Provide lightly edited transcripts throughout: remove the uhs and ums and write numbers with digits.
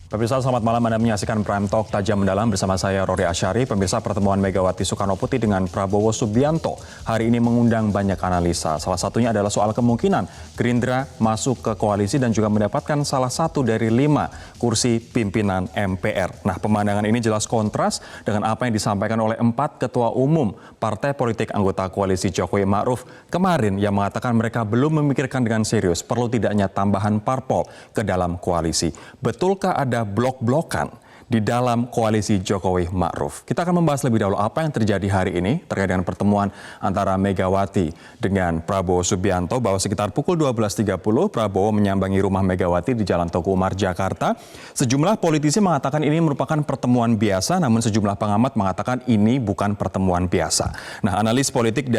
Pemirsa, selamat malam. Anda menyaksikan Prime Talk Tajam Mendalam bersama saya Rory Asyari. Pemirsa, pertemuan Megawati Soekarno Putri dengan Prabowo Subianto hari ini mengundang banyak analisa. Salah satunya adalah soal kemungkinan Gerindra masuk ke koalisi dan juga mendapatkan salah satu dari 5 kursi pimpinan MPR. Nah, pemandangan ini jelas kontras dengan apa yang disampaikan oleh 4 ketua umum partai politik anggota koalisi Jokowi Ma'ruf kemarin yang mengatakan mereka belum memikirkan dengan serius perlu tidaknya tambahan parpol ke dalam koalisi. Betulkah ada blok-blokan di dalam koalisi Jokowi Ma'ruf? Kita akan membahas lebih dahulu apa yang terjadi hari ini terkait dengan pertemuan antara Megawati dengan Prabowo Subianto, bahwa sekitar pukul 12.30 Prabowo menyambangi rumah Megawati di Jalan Teguh Umar, Jakarta. Sejumlah politisi mengatakan ini merupakan pertemuan biasa, namun sejumlah pengamat mengatakan ini bukan pertemuan biasa. Nah, analis politik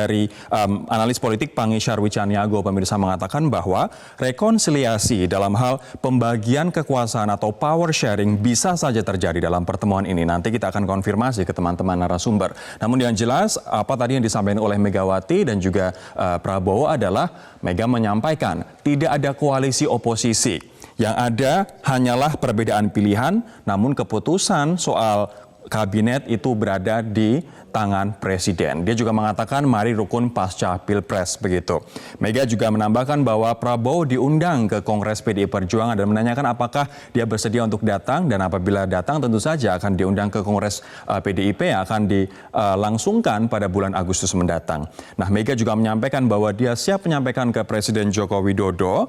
Pangi Syarwi Caniago, pemirsa, mengatakan bahwa rekonsiliasi dalam hal pembagian kekuasaan atau power sharing bisa saja terjadi dalam pertemuan ini. Nanti kita akan konfirmasi ke teman-teman narasumber. Namun yang jelas apa tadi yang disampaikan oleh Megawati dan juga Prabowo adalah Mega menyampaikan tidak ada koalisi oposisi. Yang ada hanyalah perbedaan pilihan, namun keputusan soal kabinet itu berada di tangan presiden. Dia juga mengatakan mari rukun pasca pilpres begitu. Mega juga menambahkan bahwa Prabowo diundang ke Kongres PDI Perjuangan dan menanyakan apakah dia bersedia untuk datang, dan apabila datang tentu saja akan diundang ke Kongres PDIP yang akan dilangsungkan pada bulan Agustus mendatang. Nah, Mega juga menyampaikan bahwa dia siap menyampaikan ke Presiden Joko Widodo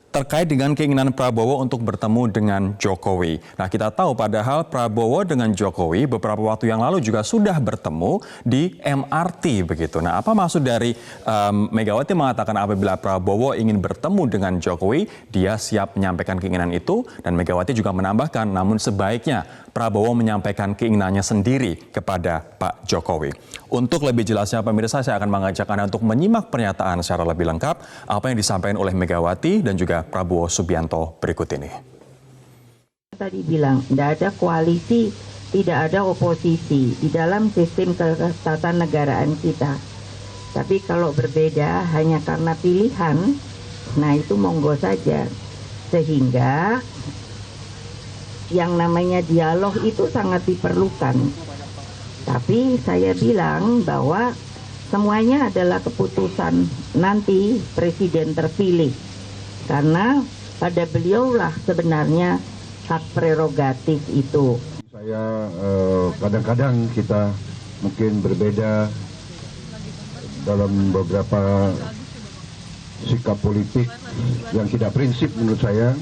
terkait dengan keinginan Prabowo untuk bertemu dengan Jokowi. Nah, kita tahu padahal Prabowo dengan Jokowi beberapa waktu yang lalu juga sudah bertemu di MRT begitu. Nah, apa maksud dari Megawati mengatakan apabila Prabowo ingin bertemu dengan Jokowi, dia siap menyampaikan keinginan itu, dan Megawati juga menambahkan namun sebaiknya Prabowo menyampaikan keinginannya sendiri kepada Pak Jokowi. Untuk lebih jelasnya pemirsa, saya akan mengajak Anda untuk menyimak pernyataan secara lebih lengkap apa yang disampaikan oleh Megawati dan juga Prabowo Subianto berikut ini. Tadi bilang tidak ada koalisi, tidak ada oposisi di dalam sistem ketatanegaraan kita. Tapi kalau berbeda hanya karena pilihan, nah itu monggo saja. Sehingga yang namanya dialog itu sangat diperlukan. Tapi saya bilang bahwa semuanya adalah keputusan nanti presiden terpilih. Karena pada beliaulah sebenarnya hak prerogatif itu. Saya kadang-kadang kita mungkin berbeda dalam beberapa sikap politik yang tidak prinsip menurut saya.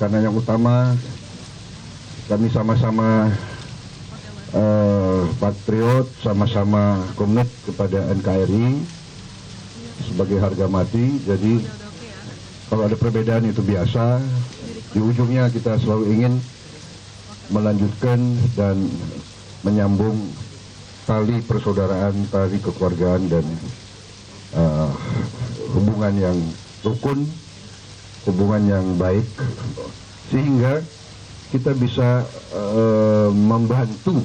Karena yang utama kami sama-sama patriot, sama-sama komit kepada NKRI sebagai harga mati. Jadi kalau ada perbedaan itu biasa. Di ujungnya kita selalu ingin melanjutkan dan menyambung tali persaudaraan, tali kekeluargaan, dan hubungan yang rukun, hubungan yang baik, sehingga kita bisa membantu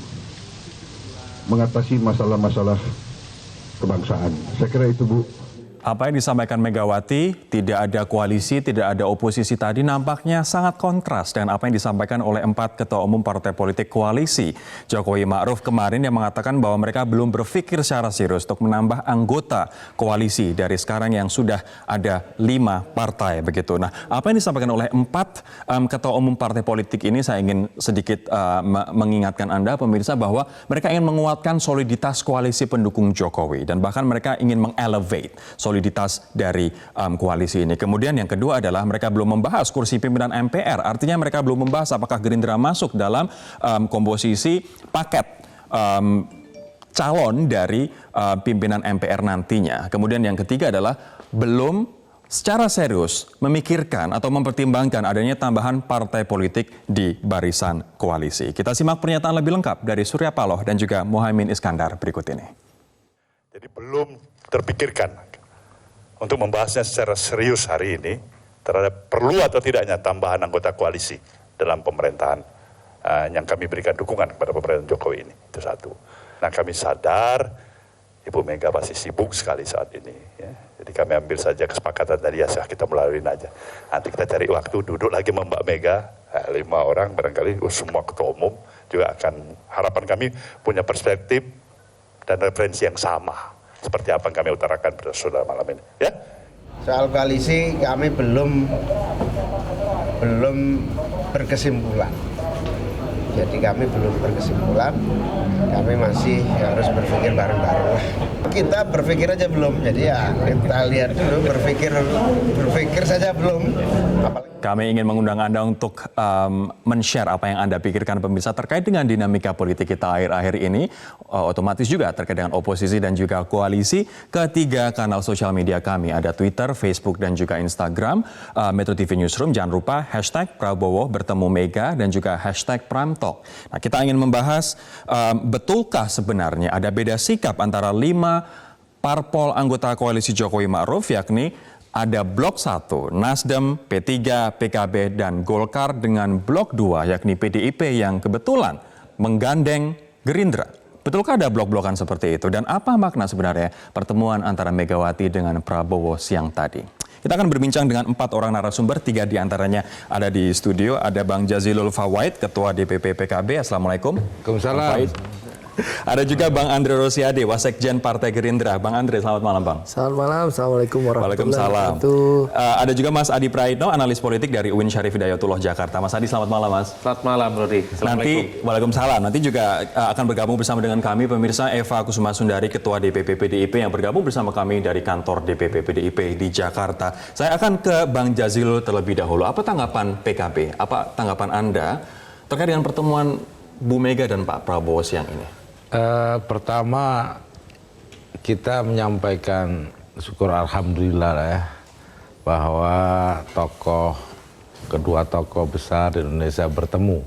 mengatasi masalah-masalah kebangsaan. Saya kira itu, Bu. Apa yang disampaikan Megawati, tidak ada koalisi, tidak ada oposisi tadi nampaknya sangat kontras dengan apa yang disampaikan oleh 4 ketua umum partai politik koalisi Jokowi Ma'ruf kemarin yang mengatakan bahwa mereka belum berpikir secara serius untuk menambah anggota koalisi dari sekarang yang sudah ada 5 partai begitu. Nah, apa yang disampaikan oleh 4 ketua umum partai politik ini saya ingin sedikit mengingatkan Anda pemirsa bahwa mereka ingin menguatkan soliditas koalisi pendukung Jokowi dan bahkan mereka ingin mengelevate soliditas dari koalisi ini. Kemudian yang kedua adalah mereka belum membahas kursi pimpinan MPR. Artinya mereka belum membahas apakah Gerindra masuk dalam komposisi paket calon dari pimpinan MPR nantinya. Kemudian yang ketiga adalah belum secara serius memikirkan atau mempertimbangkan adanya tambahan partai politik di barisan koalisi. Kita simak pernyataan lebih lengkap dari Surya Paloh dan juga Muhaimin Iskandar berikut ini. Jadi belum terpikirkan untuk membahasnya secara serius hari ini terhadap perlu atau tidaknya tambahan anggota koalisi dalam pemerintahan yang kami berikan dukungan kepada pemerintahan Jokowi ini. Itu satu. Nah, kami sadar Ibu Mega pasti sibuk sekali saat ini. Ya. Jadi kami ambil saja kesepakatan tadi ya, kita melalui aja. Nanti kita cari waktu duduk lagi sama Mbak Mega, 5 orang barangkali semua ketua umum juga akan, harapan kami punya perspektif dan referensi yang sama seperti apa yang kami utarakan pada saudara malam ini. Ya. Soal koalisi kami belum berkesimpulan. Jadi kami belum berkesimpulan. Kami masih harus berpikir bareng-bareng lah. Kita berpikir aja belum. Jadi ya kita lihat dulu, berpikir saja belum. Kami ingin mengundang Anda untuk men-share apa yang Anda pikirkan pemirsa terkait dengan dinamika politik kita akhir-akhir ini. Otomatis juga terkait dengan oposisi dan juga koalisi. Ketiga kanal sosial media kami ada Twitter, Facebook, dan juga Instagram. Metro TV Newsroom, jangan lupa hashtag Prabowo bertemu Mega dan juga hashtag Prime Talk. Nah, kita ingin membahas betulkah sebenarnya ada beda sikap antara 5 parpol anggota koalisi Jokowi Ma'ruf, yakni ada blok 1, Nasdem, P3, PKB, dan Golkar dengan blok 2, yakni PDIP yang kebetulan menggandeng Gerindra. Betulkah ada blok-blokan seperti itu? Dan apa makna sebenarnya pertemuan antara Megawati dengan Prabowo siang tadi? Kita akan berbincang dengan 4 orang narasumber, 3 diantaranya ada di studio. Ada Bang Jazilul Fawait, Ketua DPP PKB. Assalamualaikum. Waalaikumsalam. Ada juga Bang Andre Rosiade, Wasekjen Partai Gerindra. Bang Andre, selamat malam Bang. Selamat malam, Assalamualaikum warahmatullahi wabarakatuh. Ada juga Mas Adi Praitno, analis politik dari UIN Syarif Hidayatullah Jakarta. Mas Adi, selamat malam Mas. Selamat malam Rodi. Waalaikumsalam. Nanti juga akan bergabung bersama dengan kami pemirsa Eva Kusuma Sundari, Ketua DPP PDIP yang bergabung bersama kami dari kantor DPP PDIP di Jakarta. Saya akan ke Bang Jazilul terlebih dahulu. Apa tanggapan PKB? Apa tanggapan Anda terkait dengan pertemuan Bu Mega dan Pak Prabowo siang ini? Pertama kita menyampaikan syukur alhamdulillah ya bahwa kedua tokoh besar di Indonesia bertemu.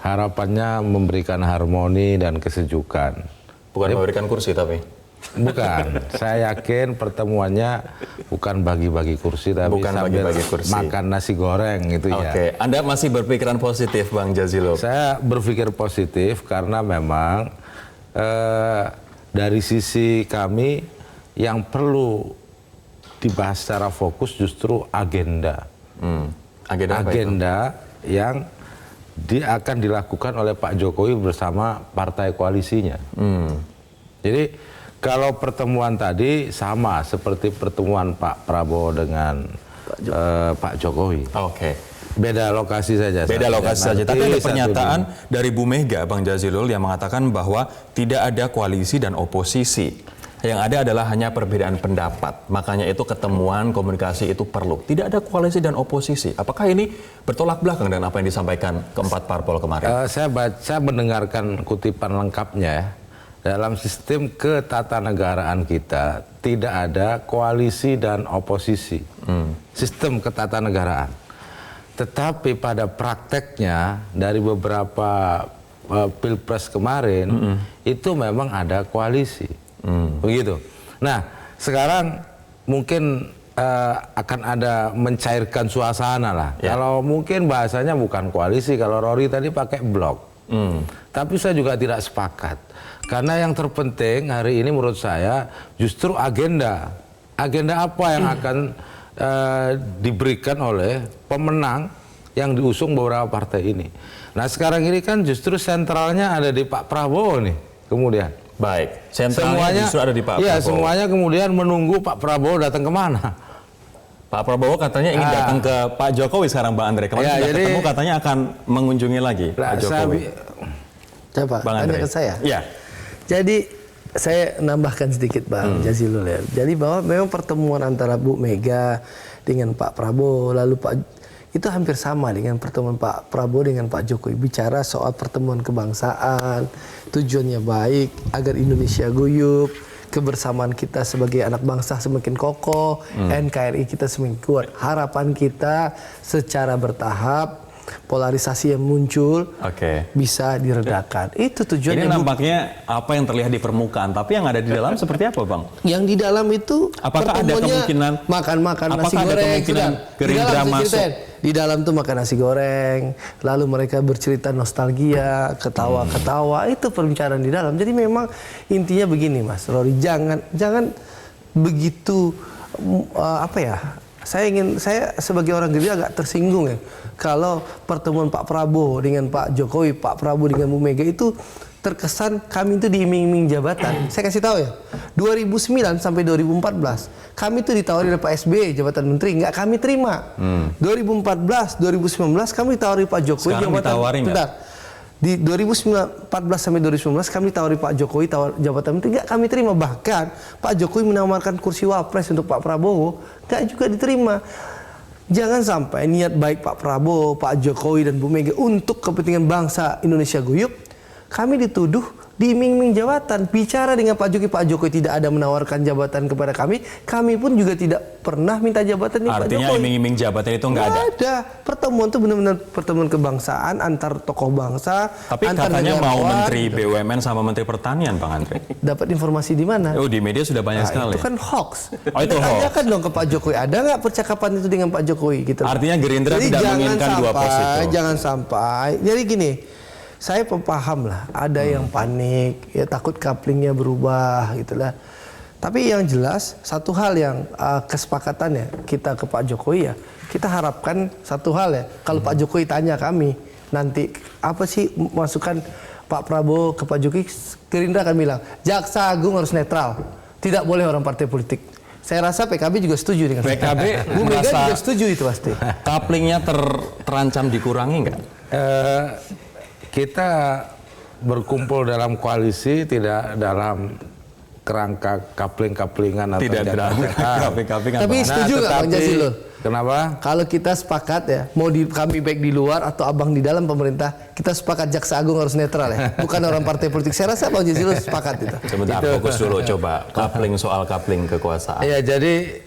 Harapannya memberikan harmoni dan kesejukan. Bukan memberikan kursi tapi? Bukan, saya yakin pertemuannya bukan bagi-bagi kursi tapi bukan bagi-bagi kursi, makan nasi goreng gitu ya. Oke, Anda masih berpikiran positif Bang Jazilul? Saya berpikir positif karena memang dari sisi kami yang perlu dibahas secara fokus justru agenda. Agenda yang akan dilakukan oleh Pak Jokowi bersama partai koalisinya. Jadi kalau pertemuan tadi sama seperti pertemuan Pak Prabowo dengan Pak Jokowi. Oke. Beda lokasi saja. Beda lokasi saja. Tapi ada pernyataan dari Bu Mega, Bang Jazilul, yang mengatakan bahwa tidak ada koalisi dan oposisi. Yang ada adalah hanya perbedaan pendapat. Makanya itu ketemuan, komunikasi itu perlu. Tidak ada koalisi dan oposisi. Apakah ini bertolak belakang dengan apa yang disampaikan keempat parpol kemarin? Saya mendengarkan kutipan lengkapnya ya. Dalam sistem ketatanegaraan kita tidak ada koalisi dan oposisi. Sistem ketatanegaraan. Tetapi pada prakteknya dari beberapa pilpres kemarin itu memang ada koalisi. Begitu. Nah, sekarang mungkin akan ada mencairkan suasana lah. Ya. Kalau mungkin bahasanya bukan koalisi, kalau Rory tadi pakai blok. Tapi saya juga tidak sepakat. Karena yang terpenting hari ini menurut saya justru agenda. Agenda apa yang akan diberikan oleh pemenang yang diusung beberapa partai ini. Nah sekarang ini kan justru sentralnya ada di Pak Prabowo nih kemudian. Baik, sentralnya justru ada di Pak Prabowo. Iya, semuanya kemudian menunggu Pak Prabowo datang kemana. Pak Prabowo katanya ingin datang ke Pak Jokowi sekarang Bang Andre. Kemarin sudah ketemu katanya akan mengunjungi lagi Pak Jokowi. Coba tanya ke saya. Iya. Jadi saya nambahkan sedikit Bang Jazilul ya. Jadi bahwa memang pertemuan antara Bu Mega dengan Pak Prabowo lalu itu hampir sama dengan pertemuan Pak Prabowo dengan Pak Jokowi. Bicara soal pertemuan kebangsaan, tujuannya baik agar Indonesia guyup, kebersamaan kita sebagai anak bangsa semakin kokoh, NKRI kita semakin kuat. Harapan kita secara bertahap polarisasi yang muncul bisa diredakan. Itu tujuannya. Ini nampaknya apa yang terlihat di permukaan, tapi yang ada di dalam seperti apa, Bang? Yang di dalam itu apakah ada kemungkinan makan nasi goreng? Ada kemungkinan Gerindra masuk? Di dalam tuh makan nasi goreng, lalu mereka bercerita nostalgia, ketawa-ketawa, itu pembicaraan di dalam. Jadi memang intinya begini, Mas Rory, jangan begitu saya sebagai orang Gerindra agak tersinggung ya kalau pertemuan Pak Prabowo dengan Pak Jokowi, Pak Prabowo dengan Bu Mega itu terkesan kami itu diiming-iming jabatan. Saya kasih tahu ya, 2009 sampai 2014 kami itu ditawari oleh Pak SBY jabatan menteri, nggak kami terima. 2014, 2019 kami ditawari Pak Jokowi Sekarang jabatan ditawari nggak? Bentar. Di 2014 sampai 2019 kami tawari Pak Jokowi jabatan menteri, nggak kami terima. Bahkan Pak Jokowi menawarkan kursi wapres untuk Pak Prabowo, nggak juga diterima. Jangan sampai niat baik Pak Prabowo, Pak Jokowi dan Bu Mega untuk kepentingan bangsa Indonesia guyup, kami dituduh diiming-iming jabatan. Bicara dengan Pak Jokowi tidak ada menawarkan jabatan kepada kami pun juga tidak pernah minta jabatan dari Pak Jokowi. Artinya iming-iming jabatan itu nggak ada? Pertemuan itu benar-benar pertemuan kebangsaan antar tokoh bangsa. Tapi antar katanya mau negarawan. Menteri BUMN sama Menteri Pertanian, Bang Andre. Dapat informasi di mana? Oh, di media sudah banyak sekali. Itu kan hoax. Oh, itu hoax. Tanyakan dong ke Pak Jokowi, ada nggak percakapan itu dengan Pak Jokowi? Gitu. Artinya Gerindra Jadi tidak menginginkan dua pos itu. Jangan sampai. Jadi gini, saya paham lah, ada yang panik, ya takut couplingnya berubah, gitulah. Tapi yang jelas satu hal yang kesepakatannya kita ke Pak Jokowi ya, kita harapkan satu hal ya. Kalau Pak Jokowi tanya kami nanti apa sih masukan Pak Prabowo ke Pak Jokowi, Gerindra akan bilang Jaksa Agung harus netral, tidak boleh orang partai politik. Saya rasa PKB juga setuju dengan PKB Bu Mega merasa juga setuju itu pasti. couplingnya terancam dikurangi nggak? Kita berkumpul dalam koalisi tidak dalam kerangka kapling-kaplingan atau Tidak dalam kapling-kaplingan. Tapi setuju nggak Bang Jazilul? Kenapa? Kalau kita sepakat ya, mau kami baik di luar atau abang di dalam pemerintah, kita sepakat Jaksa Agung harus netral ya, bukan orang partai politik. Saya rasa Bang Jazilul sepakat itu. Sebentar, fokus dulu coba. Soal coupling kekuasaan. Ya, jadi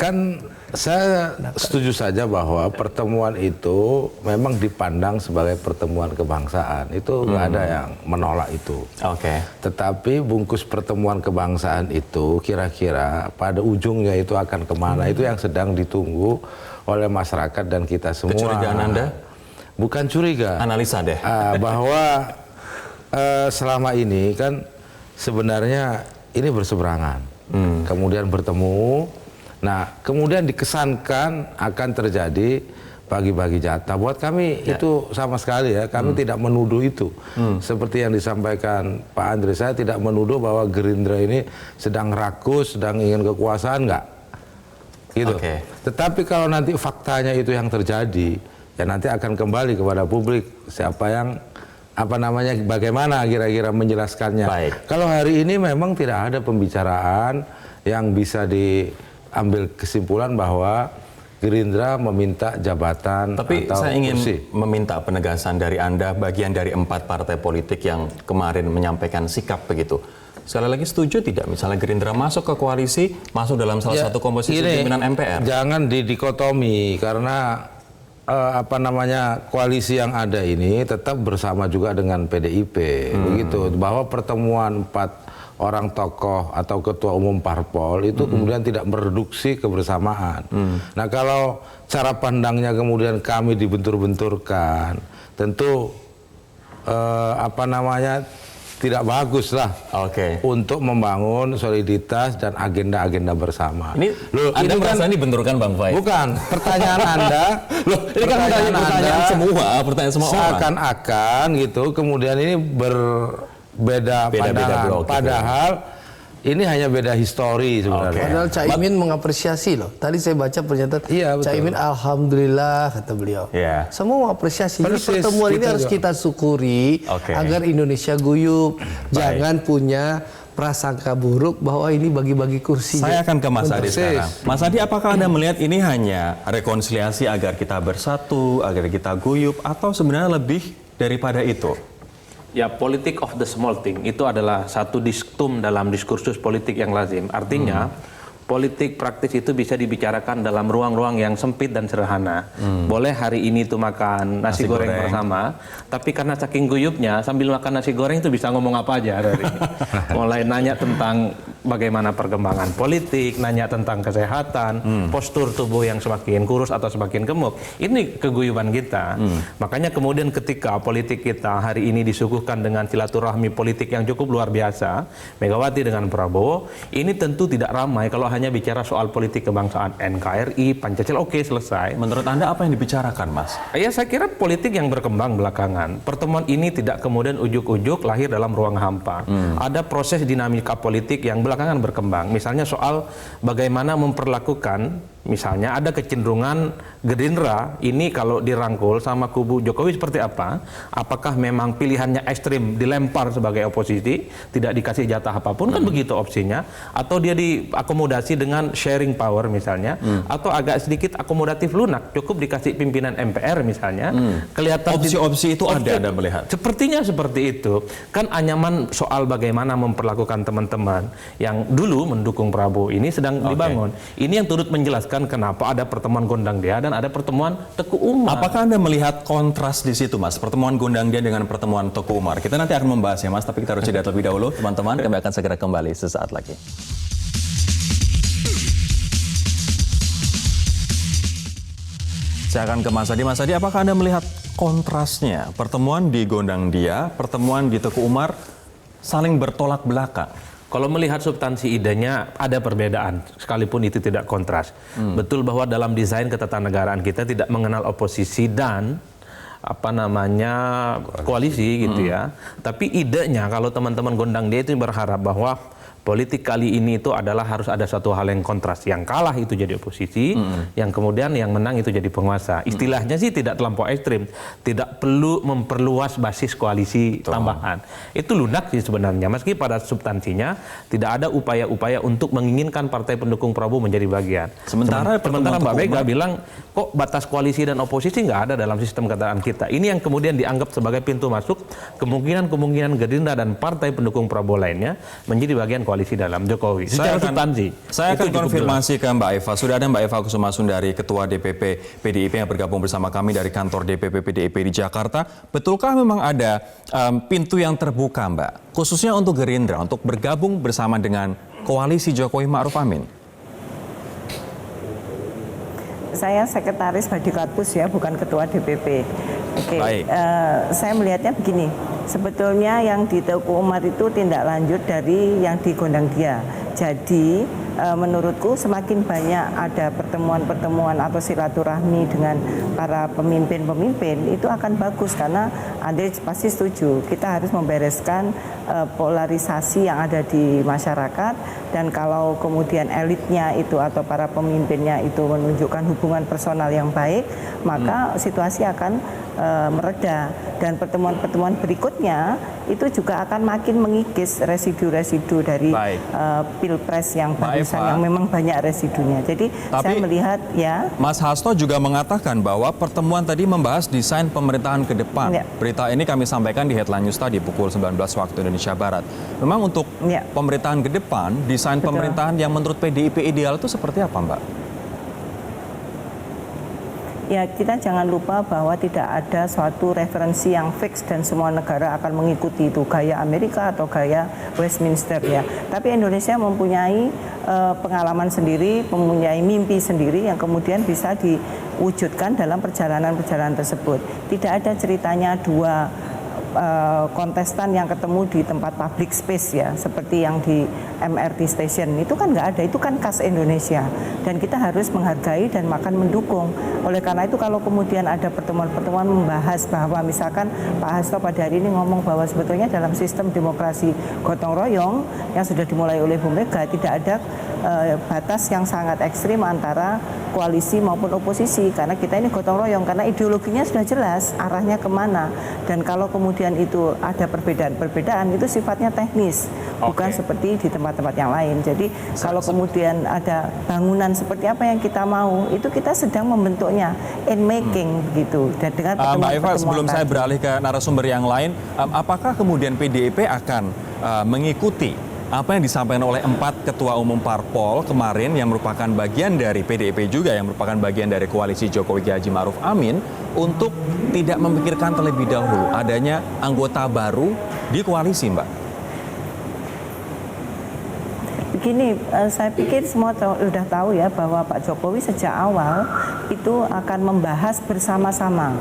kan saya setuju saja bahwa pertemuan itu memang dipandang sebagai pertemuan kebangsaan. Itu nggak ada yang menolak itu. Oke. Tetapi bungkus pertemuan kebangsaan itu kira-kira pada ujungnya itu akan kemana? Itu yang sedang ditunggu oleh masyarakat dan kita semua. Kecurigaan Anda? Bukan curiga. Analisa deh. Bahwa selama ini kan sebenarnya ini berseberangan. Kemudian bertemu. Nah, kemudian dikesankan akan terjadi bagi-bagi jatah. Buat kami itu sama sekali ya, kami tidak menuduh itu. Seperti yang disampaikan Pak Andre, saya tidak menuduh bahwa Gerindra ini sedang rakus, sedang ingin kekuasaan, enggak. Gitu. Oke. Tetapi kalau nanti faktanya itu yang terjadi, ya nanti akan kembali kepada publik siapa yang bagaimana kira-kira menjelaskannya. Baik. Kalau hari ini memang tidak ada pembicaraan yang bisa diambil kesimpulan bahwa Gerindra meminta jabatan Tapi atau saya ingin kursi. meminta penegasan dari Anda, bagian dari 4 partai politik yang kemarin menyampaikan sikap begitu. Sekali lagi setuju tidak misalnya Gerindra masuk ke koalisi, masuk dalam salah satu komposisi pimpinan MPR? Jangan didikotomi karena koalisi yang ada ini tetap bersama juga dengan PDIP begitu, bahwa pertemuan 4 orang tokoh atau ketua umum parpol itu kemudian tidak mereduksi kebersamaan. Nah, kalau cara pandangnya kemudian kami dibentur-benturkan, tentu tidak bagus lah. Oke. Untuk membangun soliditas dan agenda-agenda bersama. Ini Anda merasa dibenturkan Bang Fai? Bukan, pertanyaan Anda. Ini kan pertanyaan semua orang. Seakan-akan gitu, kemudian ini berbeda pandangan. blok, Padahal ini hanya beda histori sebenarnya. Padahal Caimin mengapresiasi loh. Tadi saya baca pernyataan Iya, betul. Caimin alhamdulillah kata beliau. Iya. Semua mengapresiasi. Jadi Persis, pertemuan ini kita harus juga. kita syukuri Oke. agar Indonesia guyup. Jangan punya prasangka buruk bahwa ini bagi-bagi kursi. Saya akan ke Mas Adi Persis. sekarang. Mas Adi, apakah Anda melihat ini hanya rekonsiliasi agar kita bersatu, agar kita guyup, atau sebenarnya lebih daripada itu? Ya, politik of the small thing itu adalah satu diktum dalam diskursus politik yang lazim. Artinya, politik praktis itu bisa dibicarakan dalam ruang-ruang yang sempit dan sederhana. Boleh hari ini tuh makan nasi goreng bersama, tapi karena saking guyupnya, sambil makan nasi goreng itu bisa ngomong apa aja hari ini. Mulai nanya tentang bagaimana perkembangan politik, nanya tentang kesehatan, postur tubuh yang semakin kurus atau semakin gemuk. Ini keguyuban kita. Makanya kemudian ketika politik kita hari ini disuguhkan dengan silaturahmi politik yang cukup luar biasa, Megawati dengan Prabowo, ini tentu tidak ramai kalau hanya bicara soal politik kebangsaan, NKRI, Pancasila, oke, selesai. Menurut Anda apa yang dibicarakan, Mas? Ya, saya kira politik yang berkembang belakangan. Pertemuan ini tidak kemudian ujuk-ujuk lahir dalam ruang hampa. Ada proses dinamika politik yang belakangan berkembang. Misalnya soal bagaimana memperlakukan, misalnya ada kecenderungan Gerindra ini kalau dirangkul sama kubu Jokowi seperti apa? Apakah memang pilihannya ekstrim dilempar sebagai oposisi, tidak dikasih jatah apapun, kan begitu opsinya? Atau dia diakomodasi dengan sharing power misalnya, atau agak sedikit akomodatif lunak, cukup dikasih pimpinan MPR misalnya. Kelihatan Opsi-opsi itu ada Anda melihat? Sepertinya seperti itu. Kan anyaman soal bagaimana memperlakukan teman-teman yang dulu mendukung Prabowo ini sedang dibangun. Ini yang turut menjelaskan kenapa ada pertemuan gondang dia dan ada pertemuan Teguh Umar. Apakah Anda melihat kontras di situ, Mas? Pertemuan gondang dia dengan pertemuan Teguh Umar. Kita nanti akan membahasnya, Mas, tapi kita harus jeda terlebih dahulu. Teman-teman, kami akan segera kembali sesaat lagi. Saya akan ke Mas Adi. Mas Adi, apakah Anda melihat kontrasnya? Pertemuan di gondang dia, pertemuan di Teguh Umar saling bertolak belakang. Kalau melihat substansi idenya ada perbedaan, sekalipun itu tidak kontras. Betul bahwa dalam desain ketatanegaraan kita tidak mengenal oposisi dan koalisi gitu ya. Tapi idenya kalau teman-teman gondang dia itu berharap bahwa politik kali ini itu adalah harus ada satu hal yang kontras. Yang kalah itu jadi oposisi, yang kemudian yang menang itu jadi penguasa. Istilahnya sih tidak terlampau ekstrim. Tidak perlu memperluas basis koalisi tambahan. Itu lunak sih sebenarnya. Meski pada substansinya tidak ada upaya-upaya untuk menginginkan partai pendukung Prabowo menjadi bagian. Sementara Mbak Mega bilang, kok batas koalisi dan oposisi nggak ada dalam sistem keadaan kita. Ini yang kemudian dianggap sebagai pintu masuk kemungkinan Gerindra dan partai pendukung Prabowo lainnya menjadi bagian koalisi dalam Jokowi. Saya akan konfirmasi ke Mbak Eva. Sudah ada Mbak Eva Kusuma Sundari, Ketua DPP PDIP yang bergabung bersama kami dari kantor DPP PDIP di Jakarta. Betulkah memang ada pintu yang terbuka, Mbak? Khususnya untuk Gerindra, untuk bergabung bersama dengan koalisi Jokowi Ma'ruf Amin? Saya sekretaris Badikatpus ya, bukan ketua DPP. Oke, saya melihatnya begini. Sebetulnya yang di Teguh Umar itu tindak lanjut dari yang di gondang dia. Jadi menurutku semakin banyak ada pertemuan-pertemuan atau silaturahmi dengan para pemimpin-pemimpin itu akan bagus, karena Andre pasti setuju kita harus membereskan polarisasi yang ada di masyarakat, dan kalau kemudian elitnya itu atau para pemimpinnya itu menunjukkan hubungan personal yang baik, maka situasi akan mereda, dan pertemuan-pertemuan berikutnya itu juga akan makin mengikis residu-residu dari pilpres yang barusan yang memang banyak residunya. Jadi saya melihat ya. Mas Hasto juga mengatakan bahwa pertemuan tadi membahas desain pemerintahan ke depan. Berita ini kami sampaikan di Headline News tadi pukul 19 waktu Indonesia Barat. Memang untuk pemerintahan ke depan, desain pemerintahan yang menurut PDIP ideal itu seperti apa, Mbak? Ya, kita jangan lupa bahwa tidak ada suatu referensi yang fix dan semua negara akan mengikuti itu, gaya Amerika atau gaya Westminster ya. Tapi Indonesia mempunyai pengalaman sendiri, mempunyai mimpi sendiri yang kemudian bisa diwujudkan dalam perjalanan-perjalanan tersebut. Tidak ada ceritanya dua kontestan yang ketemu di tempat public space ya, seperti yang di MRT station, itu kan nggak ada, itu kan khas Indonesia dan kita harus menghargai dan makan mendukung. Oleh karena itu kalau kemudian ada pertemuan-pertemuan membahas bahwa misalkan Pak Hasto pada hari ini ngomong bahwa sebetulnya dalam sistem demokrasi gotong royong yang sudah dimulai oleh Bu Mega tidak ada batas yang sangat ekstrim antara koalisi maupun oposisi, karena kita ini gotong royong, karena ideologinya sudah jelas arahnya kemana, dan kalau kemudian itu ada perbedaan-perbedaan itu sifatnya teknis, bukan seperti di tempat-tempat yang lain. Jadi kalau kemudian ada bangunan seperti apa yang kita mau, itu kita sedang membentuknya in making gitu. Dan dengan Mbak Eva, sebelum saya beralih ke narasumber yang lain, apakah kemudian PDIP akan mengikuti apa yang disampaikan oleh 4 ketua umum parpol kemarin yang merupakan bagian dari PDIP juga, yang merupakan bagian dari koalisi Jokowi Haji Ma'ruf Amin, untuk tidak memikirkan terlebih dahulu adanya anggota baru di koalisi, Mbak? gini, saya pikir semua sudah tahu ya bahwa Pak Jokowi sejak awal itu akan membahas bersama-sama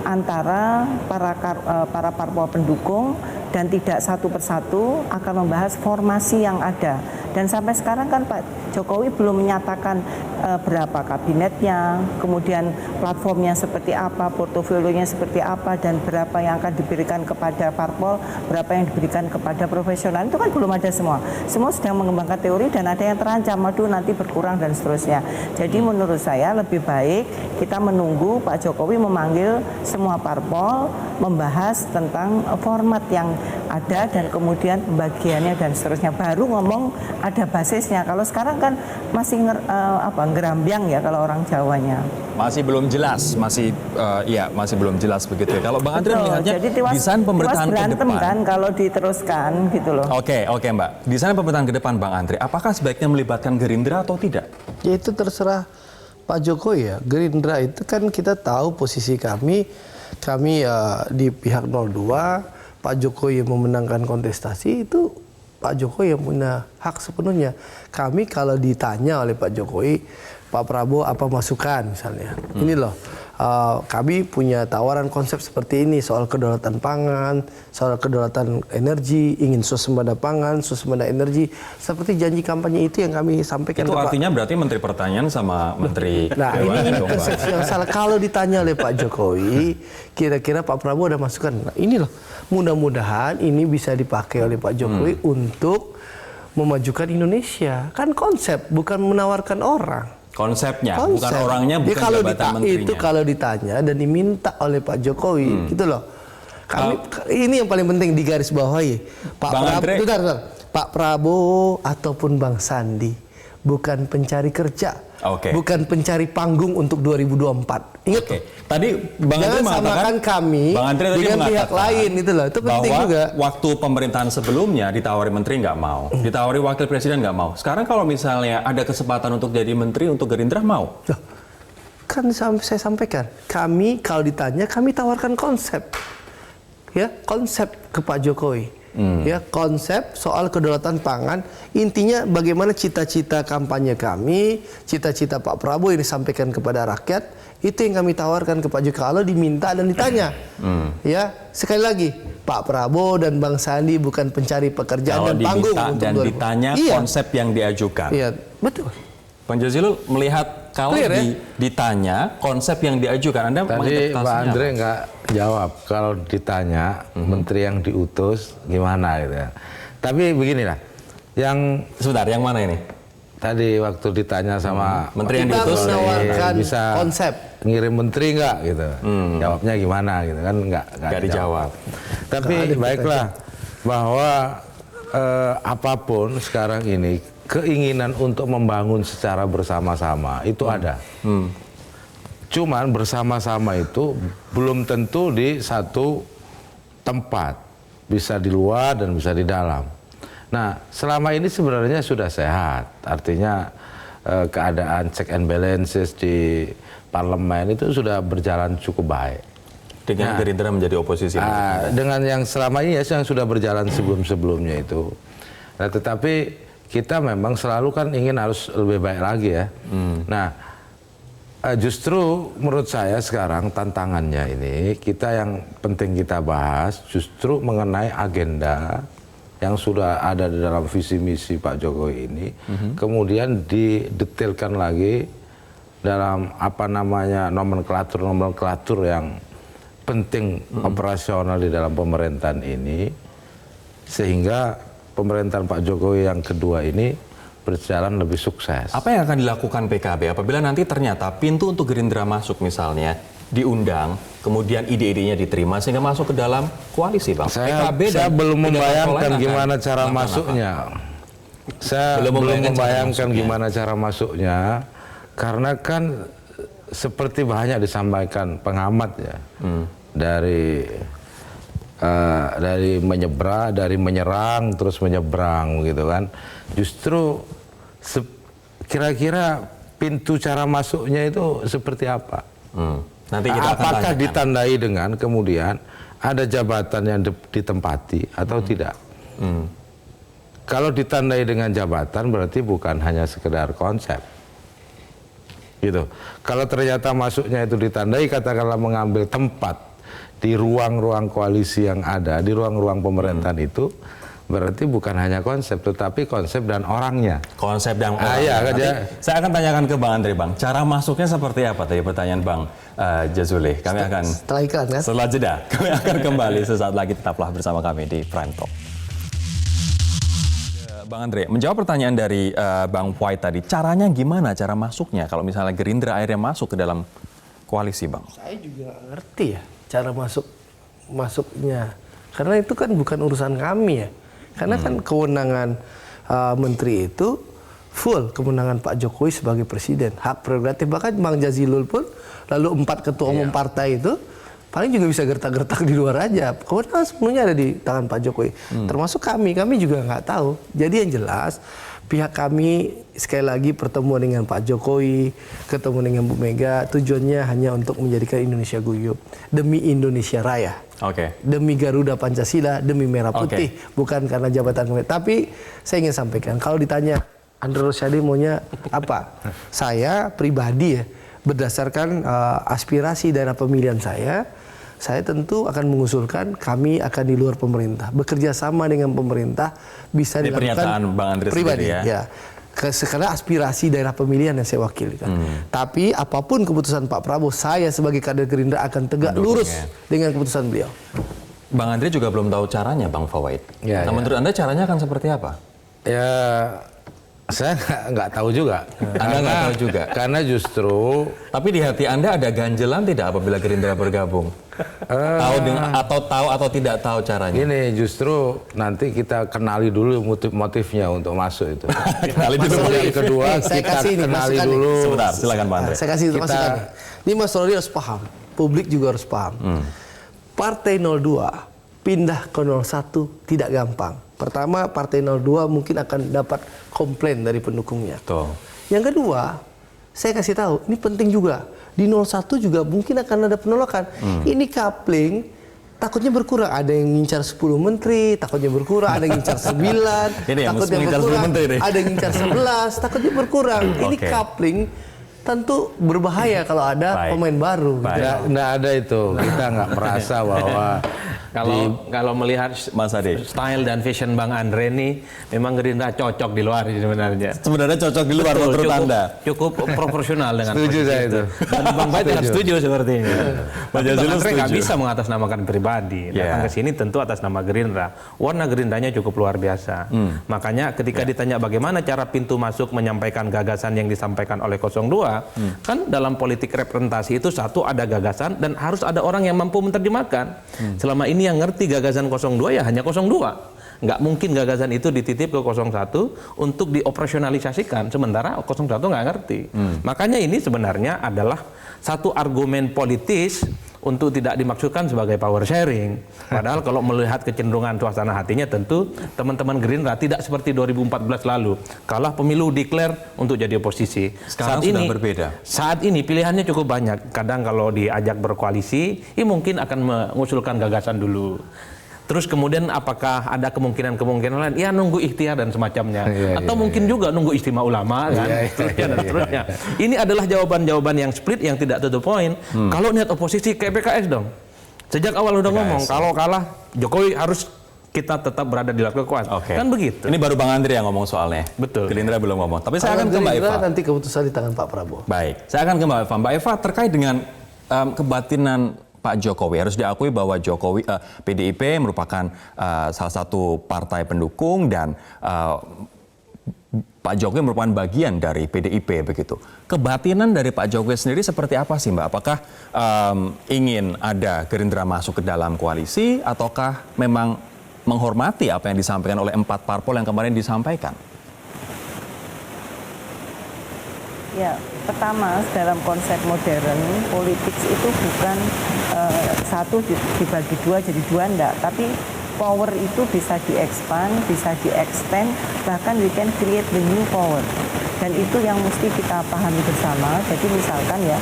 antara para parpol pendukung dan tidak satu persatu akan membahas formasi yang ada. Dan sampai sekarang kan Pak Jokowi belum menyatakan berapa kabinetnya, kemudian platformnya seperti apa, portofolionya seperti apa, dan berapa yang akan diberikan kepada parpol, berapa yang diberikan kepada profesional. Itu kan belum ada semua. Semua sedang mengembangkan teori dan ada yang terancam, aduh nanti berkurang dan seterusnya. Jadi menurut saya lebih baik kita menunggu Pak Jokowi memanggil semua parpol, membahas tentang format yang ada dan kemudian pembagiannya dan seterusnya. Baru ngomong ada basisnya. Kalau sekarang kan masih ngerambyang ya kalau orang Jawanya. Masih belum jelas, masih belum jelas begitu. Kalau Bang Andre melihatnya desain pemerintahan ke depan kan kalau diteruskan gitu loh. Oke, Mbak. Desain pemerintahan ke depan Bang Andre, apakah sebaiknya melibatkan Gerindra atau tidak? Ya itu terserah Pak Jokowi ya. Gerindra itu kan kita tahu posisi kami di pihak 02, Pak Jokowi yang memenangkan kontestasi itu Pak Jokowi yang punya hak sepenuhnya. Kami kalau ditanya oleh Pak Jokowi, Pak Prabowo apa masukan misalnya. Ini loh, kami punya tawaran konsep seperti ini soal kedaulatan pangan, soal kedaulatan energi, ingin swasembada pangan, swasembada energi. Seperti janji kampanye itu yang kami sampaikan. Itu artinya berarti Menteri Pertanian sama Menteri Nah ini persepsi yang salah. Kalau ditanya oleh Pak Jokowi, kira-kira Pak Prabowo ada masukan. Nah ini loh, mudah-mudahan ini bisa dipakai oleh Pak Jokowi untuk memajukan Indonesia. Kan konsep, bukan menawarkan orang. Konsepnya, bukan orangnya, bukan kalau jabatan menterinya. Itu kalau ditanya dan diminta oleh Pak Jokowi, gitu loh. Ini yang paling penting digarisbawahi. Pak Prabowo ataupun Bang Sandi bukan pencari kerja, bukan pencari panggung untuk 2024. Ingat, tadi Bang Andre mengatakan kami dengan pihak lain itu loh. Itu penting bahwa juga. Waktu pemerintahan sebelumnya ditawari menteri nggak mau, ditawari wakil presiden nggak mau. Sekarang kalau misalnya ada kesempatan untuk jadi menteri untuk Gerindra mau? Loh, kan saya sampaikan, kami kalau ditanya kami tawarkan konsep, ya konsep ke Pak Jokowi. Ya konsep soal kedaulatan pangan, intinya bagaimana cita-cita kampanye kami, cita-cita Pak Prabowo yang disampaikan kepada rakyat, itu yang kami tawarkan ke Pak Jokowi kalau diminta dan ditanya. Ya sekali lagi, Pak Prabowo dan Bang Sandi bukan pencari pekerjaan dan panggung untuk dan ditanya konsep yang diajukan. Iya betul. Bang Jazilul melihat kalau ditanya konsep yang diajukan, Anda tadi Pak Andre nggak jawab kalau ditanya menteri yang diutus gimana gitu ya. Tapi beginilah, yang mana ini? Tadi waktu ditanya sama menteri yang diutus bisa konsep ngirim menteri nggak gitu, jawabnya gimana gitu kan nggak dijawab. Tapi baiklah bahwa apapun sekarang ini keinginan untuk membangun secara bersama-sama itu ada. Cuman bersama-sama itu belum tentu di satu tempat, bisa di luar dan bisa di dalam. Nah, selama ini sebenarnya sudah sehat, artinya keadaan check and balances di parlemen itu sudah berjalan cukup baik. Dengan Gerindra menjadi oposisi. Dengan yang selama ini yang sudah berjalan sebelum-sebelumnya itu. Nah, tetapi kita memang selalu kan ingin harus lebih baik lagi ya. Nah, justru menurut saya sekarang tantangannya ini kita yang penting kita bahas justru mengenai agenda yang sudah ada di dalam visi misi Pak Jokowi ini, kemudian didetailkan lagi dalam nomenklatur yang penting operasional di dalam pemerintahan ini, sehingga pemerintahan Pak Jokowi yang kedua ini berjalan lebih sukses. Apa yang akan dilakukan PKB apabila nanti ternyata pintu untuk Gerindra masuk misalnya diundang, kemudian ide-idenya diterima sehingga masuk ke dalam koalisi, Bang? Saya belum membayangkan gimana cara masuknya. Saya belum membayangkan gimana cara masuknya, karena kan seperti banyak disampaikan pengamat ya, dari menyerang terus menyeberang gitu kan. Justru kira-kira pintu cara masuknya itu seperti apa? Nanti kita apakah ditandai dengan kemudian ada jabatan yang ditempati atau tidak? Kalau ditandai dengan jabatan berarti bukan hanya sekedar konsep. Gitu. Kalau ternyata masuknya itu ditandai katakanlah mengambil tempat di ruang-ruang koalisi yang ada, di ruang-ruang pemerintahan itu, berarti bukan hanya konsep, tetapi konsep dan orangnya. Konsep dan orangnya. Nanti saya akan tanyakan ke Bang Andre, Bang. Cara masuknya seperti apa tadi pertanyaan Bang Jazuli? Kami akan Setelah iklan kan? setelah jeda, kami akan kembali sesaat lagi. Tetaplah bersama kami di Prime Talk. Bang Andre, menjawab pertanyaan dari Bang White tadi, caranya gimana, cara masuknya kalau misalnya Gerindra akhirnya masuk ke dalam koalisi, Bang? Saya juga nggak ngerti ya cara masuknya, karena itu kan bukan urusan kami ya, karena kan kewenangan menteri itu full kewenangan Pak Jokowi sebagai presiden, hak prerogatif. Bahkan Bang Jazilul pun, lalu 4 ketua umum partai itu paling juga bisa gertak-gertak di luar aja. Kewenangan sepenuhnya ada di tangan Pak Jokowi. Termasuk kami juga nggak tahu. Jadi yang jelas pihak kami sekali lagi pertemuan dengan Pak Jokowi, ketemu dengan Bu Mega, tujuannya hanya untuk menjadikan Indonesia guyup demi Indonesia Raya. Demi Garuda Pancasila, demi Merah Putih, bukan karena jabatan kami. Tapi saya ingin sampaikan, kalau ditanya Andre Rosiade maunya apa? Saya pribadi ya, berdasarkan aspirasi daerah pemilihan saya tentu akan mengusulkan kami akan di luar pemerintah, bekerja sama dengan pemerintah, bisa ini dilakukan pernyataan Bang Andre pribadi ya. Karena aspirasi daerah pemilihan yang saya wakilkan. Tapi apapun keputusan Pak Prabowo, saya sebagai kader Gerindra akan tegak lurus dengan keputusan beliau. Bang Andre juga belum tahu caranya, Bang Fawait. Ya, menurut Anda caranya akan seperti apa? Ya, saya nggak tahu juga. Anda nggak tahu juga? Karena justru... Tapi di hati Anda ada ganjelan tidak apabila Gerindra bergabung? Tahu atau tidak tahu caranya? Ini justru nanti kita kenali dulu motifnya untuk masuk itu. Kenali dulu. Yang kedua kita kenali dulu. Sebentar, silakan Pak Andre. Saya kasih masukan. Ini Mas Rodi harus paham, publik juga harus paham. Partai 02 pindah ke 01 tidak gampang. Pertama, Partai 02 mungkin akan dapat komplain dari pendukungnya. Yang kedua, saya kasih tahu, ini penting juga. Di 01 juga mungkin akan ada penolakan. Ini coupling takutnya berkurang. Ada yang ngincar 10 menteri, takutnya berkurang. Ada yang ngincar 9, takutnya berkurang. Ada yang ngincar 11, takutnya berkurang. Ini coupling tentu berbahaya kalau ada pemain baru. Nggak ada itu. Kita nggak merasa bahwa kalau melihat Mas Ade, style dan fashion Bang Andre ini memang Gerindra cocok di luar sebenarnya. Sebenarnya cocok di luar menurut Anda. Cukup proporsional dengan setuju saya itu. Dan Bang White juga setuju sepertinya. Bang Andre nggak bisa mengatasnamakan pribadi. Datang ke sini tentu atas nama Gerindra. Warna Gerindranya cukup luar biasa. Makanya ketika ditanya bagaimana cara pintu masuk menyampaikan gagasan yang disampaikan oleh 02, kan dalam politik representasi itu satu ada gagasan dan harus ada orang yang mampu menerjemahkan. Selama ini yang ngerti gagasan 02 ya hanya 02. Nggak mungkin gagasan itu dititip ke 01 untuk dioperasionalisasikan, sementara 01 nggak ngerti. Makanya ini sebenarnya adalah satu argumen politis untuk tidak dimaksudkan sebagai power sharing. Padahal kalau melihat kecenderungan suasana hatinya tentu teman-teman Gerindra tidak seperti 2014 lalu. Kalah pemilu declare untuk jadi oposisi. Sekarang sudah berbeda. Saat ini pilihannya cukup banyak. Kadang kalau diajak berkoalisi, mungkin akan mengusulkan gagasan dulu. Terus kemudian apakah ada kemungkinan-kemungkinan lain? Ya nunggu ikhtiar dan semacamnya. Atau mungkin juga nunggu istimewa ulama kan. Dan seterusnya. Ini adalah jawaban-jawaban yang split yang tidak to the point. Kalau niat oposisi kayak PKS dong. Sejak awal udah ngomong kalau kalah Jokowi harus kita tetap berada di luar kekuasaan. Kan begitu. Ini baru Bang Andre yang ngomong soalnya. Betul. Gerindra belum ngomong. Tapi saya akan ke Mbak Eva. Nanti keputusan di tangan Pak Prabowo. Baik. Saya akan ke Mbak Eva. Mbak Eva terkait dengan kebatinan Pak Jokowi, harus diakui bahwa PDIP merupakan salah satu partai pendukung dan Pak Jokowi merupakan bagian dari PDIP begitu. Kebatinan dari Pak Jokowi sendiri seperti apa sih Mbak? Apakah ingin ada Gerindra masuk ke dalam koalisi ataukah memang menghormati apa yang disampaikan oleh 4 parpol yang kemarin disampaikan? Ya, pertama dalam konsep modern politik itu bukan satu dibagi dua jadi dua enggak, tapi power itu bisa di-expand, bisa di-extend, bahkan we can create the new power. Dan itu yang mesti kita pahami bersama. Jadi misalkan ya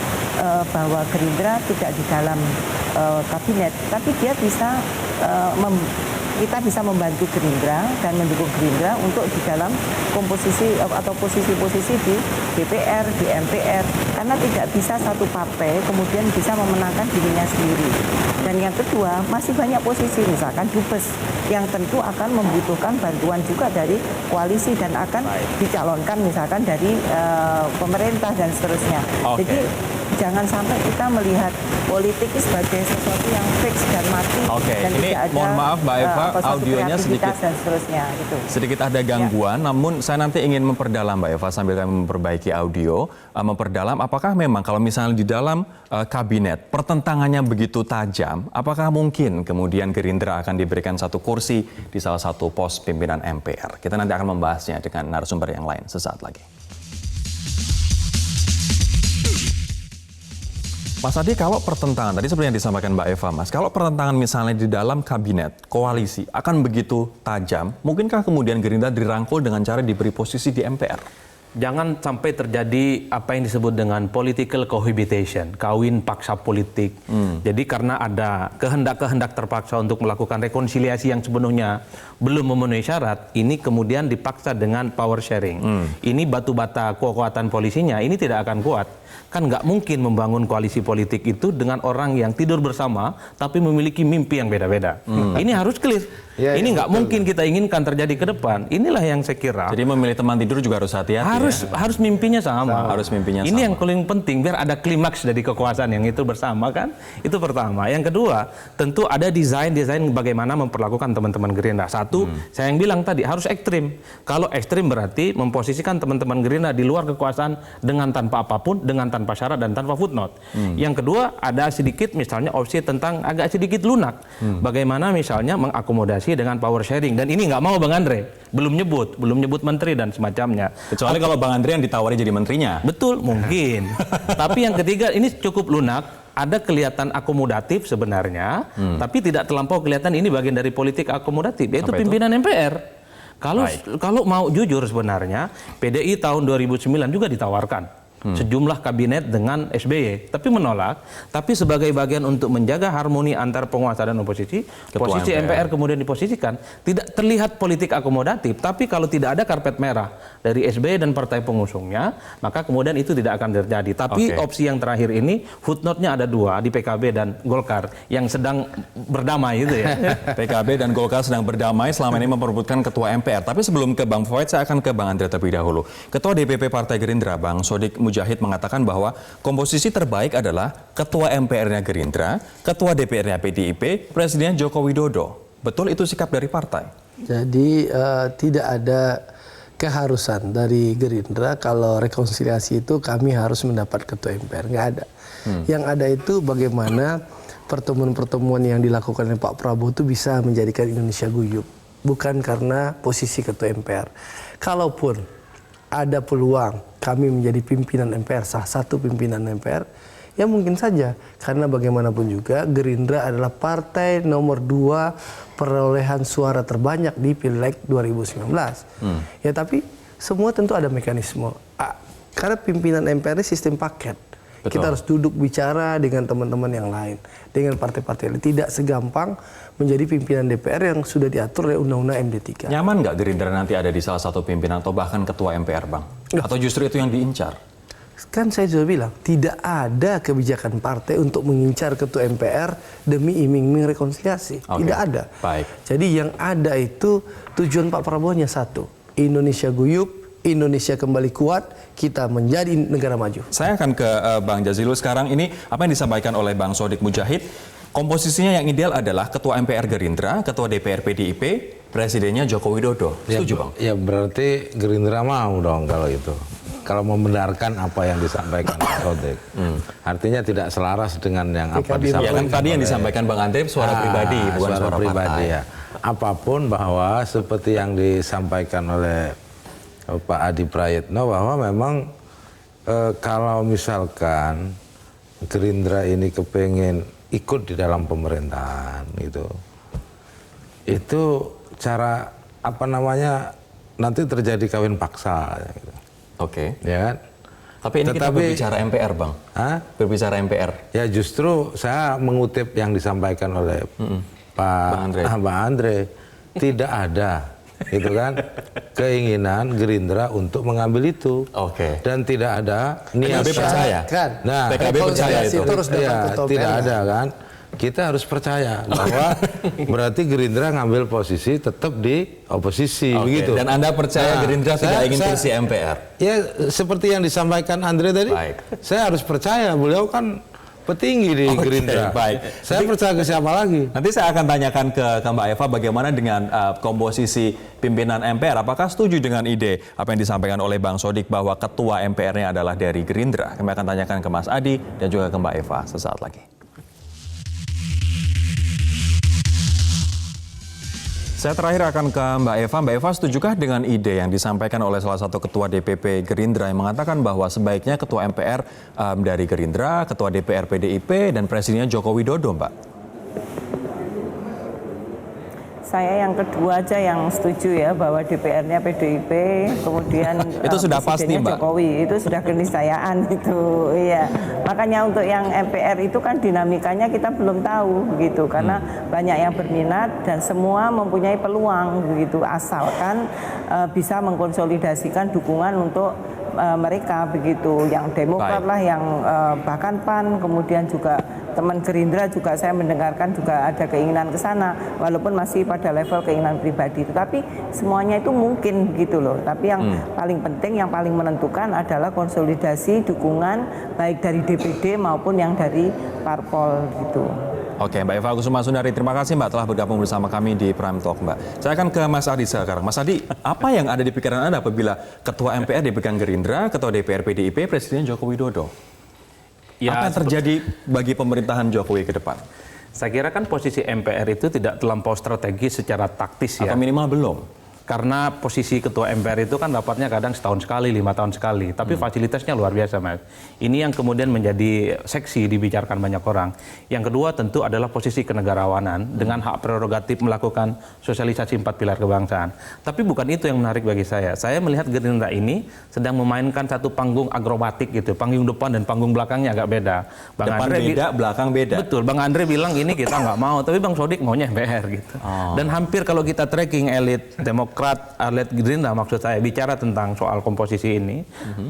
bahwa Gerindra tidak di dalam kabinet, tapi dia bisa kita bisa membantu Gerindra dan mendukung Gerindra untuk di dalam komposisi atau posisi-posisi di DPR, di MPR, karena tidak bisa satu partai kemudian bisa memenangkan dirinya sendiri. Dan yang kedua, masih banyak posisi, misalkan dubes, yang tentu akan membutuhkan bantuan juga dari koalisi dan akan dicalonkan misalkan dari pemerintah dan seterusnya. Jadi jangan sampai kita melihat politik sebagai sesuatu yang fix dan mati dan ini tidak ada mohon maaf Mbak Eva, audionya sedikit dan seterusnya gitu. Sedikit ada gangguan, namun saya nanti ingin memperdalam Mbak Eva sambil kami memperbaiki audio, memperdalam apakah memang kalau misalnya di dalam kabinet pertentangannya begitu tajam, apakah mungkin kemudian Gerindra akan diberikan satu kursi di salah satu pos pimpinan MPR? Kita nanti akan membahasnya dengan narasumber yang lain sesaat lagi. Mas Adi, kalau pertentangan, tadi seperti yang disampaikan Mbak Eva, Mas, kalau pertentangan misalnya di dalam kabinet, koalisi, akan begitu tajam, mungkinkah kemudian Gerindra dirangkul dengan cara diberi posisi di MPR? Jangan sampai terjadi apa yang disebut dengan political cohabitation, kawin paksa politik. Jadi karena ada kehendak-kehendak terpaksa untuk melakukan rekonsiliasi yang sepenuhnya belum memenuhi syarat, ini kemudian dipaksa dengan power sharing. Ini batu bata kekuatan polisinya, ini tidak akan kuat. Kan nggak mungkin membangun koalisi politik itu dengan orang yang tidur bersama tapi memiliki mimpi yang beda-beda. Ini harus clear. Ini nggak mungkin kita inginkan terjadi ke depan. Inilah yang saya kira. Jadi memilih teman tidur juga harus hati-hati. Harus mimpinya sama. Harus mimpinya ini sama. yang paling penting biar ada klimaks dari kekuasaan yang itu bersama kan. Itu pertama. Yang kedua, tentu ada desain bagaimana memperlakukan teman-teman Gerindra. Satu, saya yang bilang tadi harus ekstrim. Kalau ekstrim berarti memposisikan teman-teman Gerindra di luar kekuasaan dengan tanpa apapun, dengan tanpa syarat dan tanpa footnote. Yang kedua, ada sedikit misalnya opsi tentang agak sedikit lunak. Bagaimana misalnya mengakomodasi dengan power sharing, dan ini nggak mau Bang Andre, belum nyebut menteri dan semacamnya. Kecuali kalau Bang Andre yang ditawari jadi menterinya. Betul, mungkin. Tapi yang ketiga ini cukup lunak, ada kelihatan akomodatif sebenarnya, tapi tidak terlampau kelihatan ini bagian dari politik akomodatif, yaitu pimpinan MPR. Kalau mau jujur sebenarnya, PDI tahun 2009 juga ditawarkan sejumlah kabinet dengan SBY, tapi menolak. Tapi sebagai bagian untuk menjaga harmoni antar penguasa dan oposisi, posisi MPR kemudian diposisikan tidak terlihat politik akomodatif. Tapi kalau tidak ada karpet merah dari SBY dan partai pengusungnya, maka kemudian itu tidak akan terjadi. Tapi opsi yang terakhir ini, footnote-nya ada dua di PKB dan Golkar yang sedang berdamai itu ya. PKB dan Golkar sedang berdamai selama ini memperebutkan ketua MPR. Tapi sebelum ke Bang Fuad, saya akan ke Bang Andre terlebih dahulu. Ketua DPP Partai Gerindra, Bang Sodik Mujahid mengatakan bahwa komposisi terbaik adalah ketua MPR-nya Gerindra, ketua DPR-nya PDIP, Presiden Joko Widodo. Betul itu sikap dari partai? Jadi tidak ada keharusan dari Gerindra kalau rekonsiliasi itu kami harus mendapat ketua MPR, nggak ada. Yang ada itu bagaimana pertemuan-pertemuan yang dilakukan oleh Pak Prabowo itu bisa menjadikan Indonesia guyup, bukan karena posisi ketua MPR. Kalaupun ada peluang kami menjadi pimpinan MPR, salah satu pimpinan MPR, ya mungkin saja. Karena bagaimanapun juga Gerindra adalah partai nomor 2 perolehan suara terbanyak di Pileg 2019. Ya tapi semua tentu ada mekanisme. Karena pimpinan MPR ini sistem paket. Betul. Kita harus duduk bicara dengan teman-teman yang lain, dengan partai-partai lain. Tidak segampang menjadi pimpinan DPR yang sudah diatur oleh Undang-Undang MD3. Nyaman nggak Gerindra nanti ada di salah satu pimpinan atau bahkan ketua MPR, Bang? Atau justru itu yang diincar? Kan saya sudah bilang, tidak ada kebijakan partai untuk mengincar ketua MPR demi iming-iming rekonsiliasi. Tidak ada. Baik. Jadi yang ada itu tujuan Pak Prabowo hanya satu, Indonesia guyup, Indonesia kembali kuat, kita menjadi negara maju. Saya akan ke Bang Jazilul sekarang. Ini apa yang disampaikan oleh Bang Sodik Mujahid. Komposisinya yang ideal adalah ketua MPR Gerindra, ketua DPR PDIP, presidennya Joko Widodo. Setuju, Bang? Ya berarti Gerindra mau dong kalau itu. Kalau membenarkan apa yang disampaikan Pak Sodik. Artinya tidak selaras dengan yang apa disampaikan. Ya kan tadi yang disampaikan Bang Andre suara pribadi, bukan suara pribadi partai. ya. Apapun bahwa seperti yang disampaikan oleh Pak Adi Prayitno bahwa memang kalau misalkan Gerindra ini kepengen ikut di dalam pemerintahan gitu, itu cara apa namanya nanti terjadi kawin paksa gitu. Oke. Ya kan? Tapi ini kita berbicara MPR, Bang. Berbicara MPR. Ya justru saya mengutip yang disampaikan oleh Pak Andre tidak ada itu kan keinginan Gerindra untuk mengambil itu. Oke. Dan tidak ada niat. PKB percaya. Nah, PKB percaya itu. Terus tidak ada kan. Kita harus percaya bahwa berarti Gerindra ngambil posisi tetap di oposisi begitu. Dan Anda percaya Gerindra tidak ingin kursi MPR? Ya seperti yang disampaikan Andre tadi. Baik. Saya harus percaya, beliau kan petinggi di Gerindra. Baik. Saya percaya ke siapa lagi? Nanti saya akan tanyakan ke Mbak Eva bagaimana dengan komposisi pimpinan MPR. Apakah setuju dengan ide apa yang disampaikan oleh Bang Sodik bahwa ketua MPR-nya adalah dari Gerindra? Kami akan tanyakan ke Mas Adi dan juga ke Mbak Eva sesaat lagi. Saya terakhir akan ke Mbak Eva. Mbak Eva, setujukah dengan ide yang disampaikan oleh salah satu ketua DPP Gerindra yang mengatakan bahwa sebaiknya ketua MPR dari Gerindra, ketua DPR PDIP, dan presidennya Joko Widodo, Mbak? Saya yang kedua aja yang setuju ya bahwa DPR-nya PDIP, kemudian itu sudah pasti, Mbak. Jokowi, itu sudah keniscayaan itu. Iya. Makanya untuk yang MPR itu kan dinamikanya kita belum tahu begitu karena banyak yang berminat dan semua mempunyai peluang begitu asalkan bisa mengkonsolidasikan dukungan untuk mereka begitu. Yang Demokrat lah, yang bahkan PAN, kemudian juga teman Gerindra juga saya mendengarkan juga ada keinginan ke sana walaupun masih pada level keinginan pribadi. Tapi semuanya itu mungkin gitu loh. Tapi yang paling penting, yang paling menentukan adalah konsolidasi dukungan baik dari DPD maupun yang dari parpol gitu. Oke, Mbak Eva Kusuma Sundari, terima kasih Mbak telah bergabung bersama kami di Prime Talk, Mbak. Saya akan ke Mas Adi sekarang. Mas Adi, apa yang ada di pikiran Anda apabila Ketua MPR dipegang Gerindra, Ketua DPR PDIP, Presiden Joko Widodo? Ya, apa yang terjadi bagi pemerintahan Jokowi ke depan? Saya kira kan posisi MPR itu tidak terlampau strategis secara taktis ya. Atau minimal belum? Karena posisi ketua MPR itu kan rapatnya kadang setahun sekali, 5 tahun sekali. Tapi fasilitasnya luar biasa, Mas. Ini yang kemudian menjadi seksi dibicarakan banyak orang. Yang kedua tentu adalah posisi kenegarawanan dengan hak prerogatif melakukan sosialisasi 4 pilar kebangsaan. Tapi bukan itu yang menarik bagi saya. Saya melihat Gerindra ini sedang memainkan satu panggung akrobatik gitu. Panggung depan dan panggung belakangnya agak beda. Bang depan Andre beda, belakang beda. Betul, Bang Andre bilang ini kita nggak mau. Tapi Bang Sodik maunya MPR gitu. Dan hampir kalau kita tracking elit Demokrat, elit Gerindra maksud saya bicara tentang soal komposisi ini,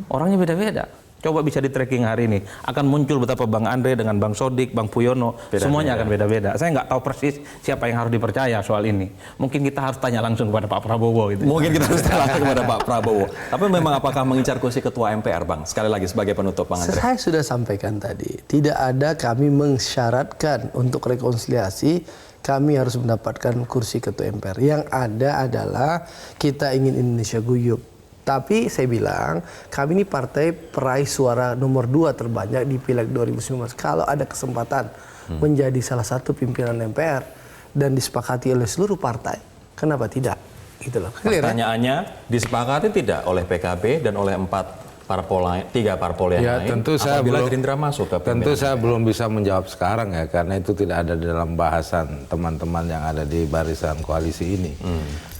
orangnya beda-beda. Coba bisa di tracking hari ini, akan muncul betapa Bang Andre dengan Bang Sodik, Bang Puyono, semuanya akan beda-beda. Saya nggak tahu persis siapa yang harus dipercaya soal ini. Mungkin kita harus tanya langsung kepada Pak Prabowo. Gitu. Mungkin kita harus tanya langsung kepada Pak Prabowo. Tapi memang apakah mengincar kursi Ketua MPR, Bang? Sekali lagi sebagai penutup, Bang Andre. Saya sudah sampaikan tadi, tidak ada kami mensyaratkan untuk rekonsiliasi kami harus mendapatkan kursi Ketua MPR. Yang ada adalah kita ingin Indonesia guyup. Tapi saya bilang, kami ini partai peraih suara nomor 2 terbanyak di Pileg 2019. Kalau ada kesempatan menjadi salah satu pimpinan MPR dan disepakati oleh seluruh partai, kenapa tidak? Gitu loh. Pertanyaannya, disepakati tidak oleh PKB dan oleh 3 parpol yang lain? Tentu saya apabila belum, Gerindra masuk ke tentu saya belum bisa menjawab sekarang ya, karena itu tidak ada di dalam bahasan teman-teman yang ada di barisan koalisi ini.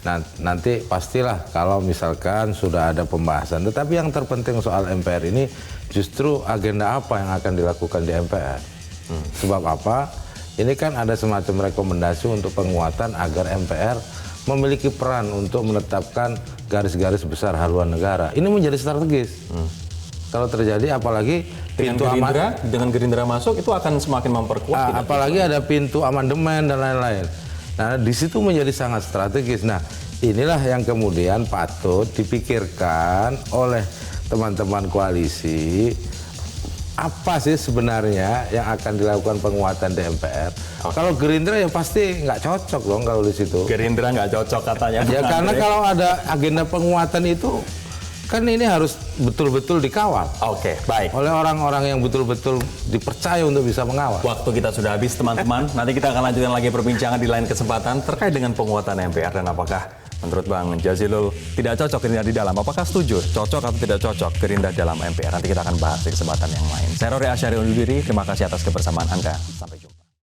Nah, nanti pastilah kalau misalkan sudah ada pembahasan. Tetapi yang terpenting soal MPR ini justru agenda apa yang akan dilakukan di MPR. Sebab apa? Ini kan ada semacam rekomendasi untuk penguatan agar MPR memiliki peran untuk menetapkan garis-garis besar haluan negara. Ini menjadi strategis. Kalau terjadi, apalagi dengan Gerindra masuk, itu akan semakin memperkuat. Apalagi ada pintu amandemen dan lain-lain. Nah, di situ menjadi sangat strategis. Nah, inilah yang kemudian patut dipikirkan oleh teman-teman koalisi. Apa sih sebenarnya yang akan dilakukan penguatan di MPR? Kalau Gerindra ya pasti nggak cocok dong kalau di situ. Gerindra nggak cocok katanya. Ya karena kalau ada agenda penguatan itu kan ini harus betul-betul dikawal. Oke, baik. Oleh orang-orang yang betul-betul dipercaya untuk bisa mengawal. Waktu kita sudah habis, teman-teman. Nanti kita akan lanjutkan lagi perbincangan di lain kesempatan terkait dengan penguatan MPR dan apakah menurut Bang Jazilul tidak cocok Gerindra di dalam. Apakah setuju cocok atau tidak cocok Gerindra dalam MPR? Nanti kita akan bahas di kesempatan yang lain. Saya Rory Asyari undur diri. Terima kasih atas kebersamaan Anda. Sampai jumpa.